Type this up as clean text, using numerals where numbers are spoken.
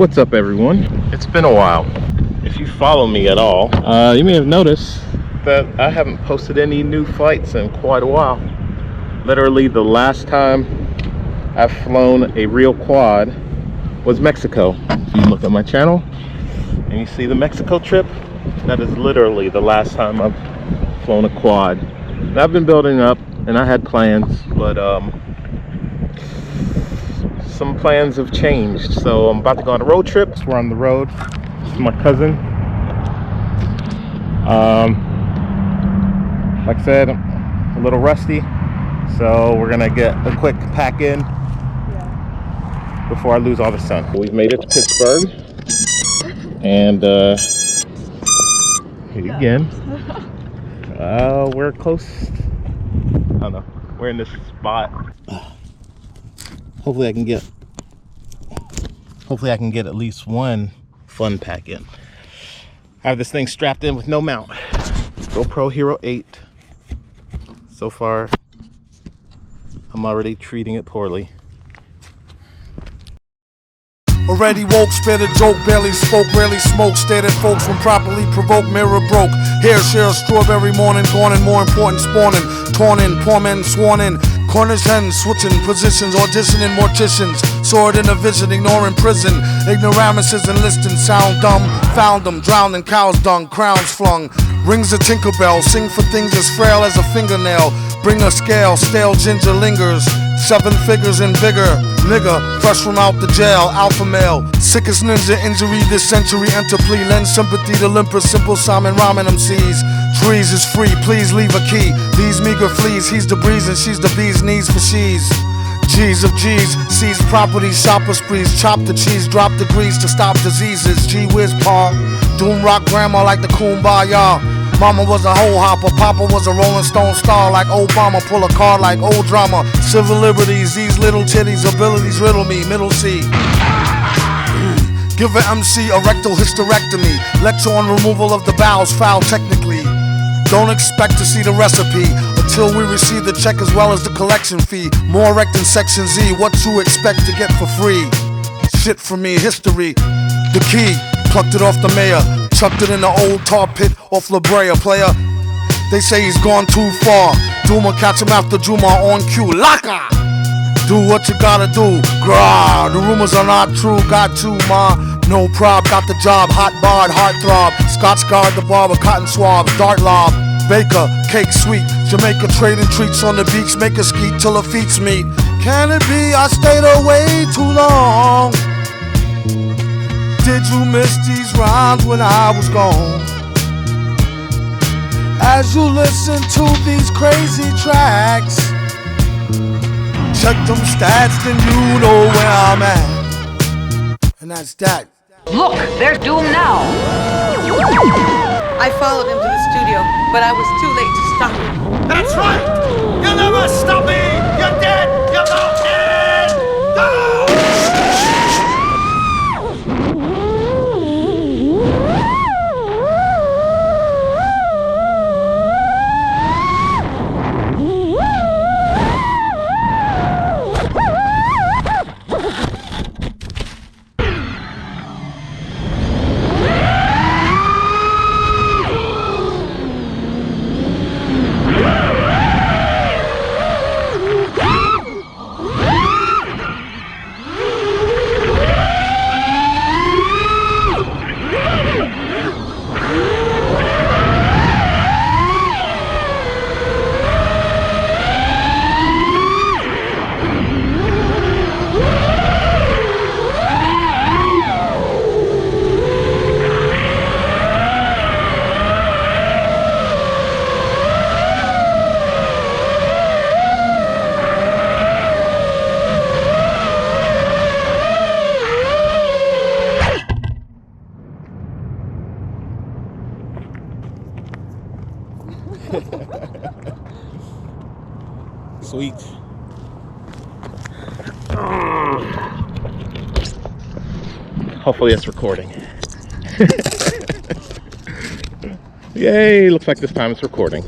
What's up, everyone? It's been a while. If you follow me at all, you may have noticed that I haven't posted any new flights in quite a while. Literally the last time I've flown a real quad was Mexico. If you look at my channel and you see the Mexico trip, that is literally the last time I've flown a quad. And I've been building up and I had plans, but some plans have changed. So I'm about to go on a road trip. We're on the road. This is my cousin. Like I said, I'm a little rusty, so we're gonna get a quick pack in before I lose all the sun. We've made it to Pittsburgh, and here again. We're close. I don't know. We're in this spot. Hopefully I can get at least one fun pack in. I have this thing strapped in with no mount. GoPro Hero 8. So far, I'm already treating it poorly. Already woke, spit a joke, barely spoke, rarely smoked, stared at folks when properly provoked, mirror broke. Hair share a strawberry morning, gone and more important spawning, torn in, poor men sworn in. Cornish hens switching positions, auditioning morticians, sword in a vision, ignoring prison. Ignoramuses enlisting, sound dumb, found them, drowned in cow's dung, crowns flung. Rings a Tinkerbell, sing for things as frail as a fingernail. Bring a scale, stale ginger lingers. 7 figures and bigger, nigga, fresh from out the jail, alpha male. Sickest ninja injury this century, enter plea, lend sympathy to limpers, simple Simon rhyming MCs. Trees is free, please leave a key. These meager fleas, he's the breeze and she's the bee's knees for she's. G's of G's, seize properties, shopper sprees, chop the cheese, drop degrees to stop diseases. Gee whiz pa, doom rock grandma like the Kumbaya. Mama was a hoe hopper, Papa was a Rolling Stone star like Obama. Pull a car like old drama. Civil liberties, these little titties, abilities riddle me, middle C. Give an MC a rectal hysterectomy. Lecture on removal of the bowels, foul technically. Don't expect to see the recipe until we receive the check as well as the collection fee. More wrecked than Section Z, what you expect to get for free? Shit for me, history. The key, plucked it off the mayor. Chucked it in the old tar pit off La Brea, player. They say he's gone too far. Duma catch him after Juma on cue. Laka! Do what you gotta do. Grah, the rumors are not true. Got you, ma. No prob, got the job. Hot barred, heart throb. Scotch guard, the barber, cotton swabs. Dart lob, baker, cake sweet. Jamaica trading treats on the beach. Make a skeet till her feet meet. Can it be I stayed away too long? Did you miss these rhymes when I was gone? As you listen to these crazy tracks, check them stats, then you know where I'm at. And that's that. Look, there's Doom now. I followed him to the studio, but I was too late to stop him. That's right! You'll never stop me! You're dead! You're not dead! No! Sweet. Hopefully it's recording. Yay, looks like this time it's recording.